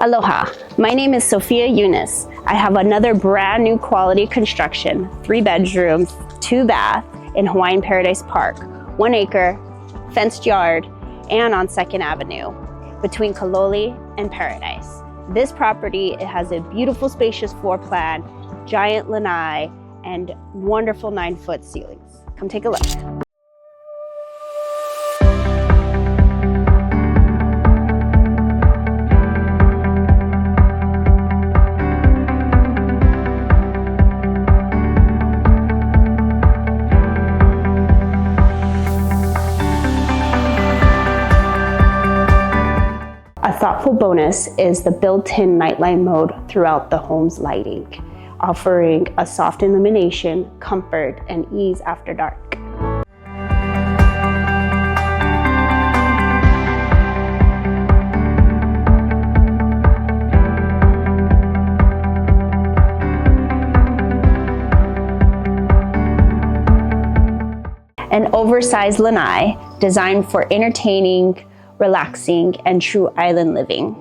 Aloha, my name is Sophia Yunis. I have another brand new quality construction, 3 bedrooms, 2 bath in Hawaiian Paradise Park, 1 acre, fenced yard, and on 2nd Avenue between Kaloli and Paradise. This property, it has a beautiful spacious floor plan, giant lanai, and wonderful 9-foot ceilings. Come take a look. A thoughtful bonus is the built-in nightlight mode throughout the home's lighting, offering a soft illumination, comfort, and ease after dark. An oversized lanai designed for entertaining, relaxing, and true island living.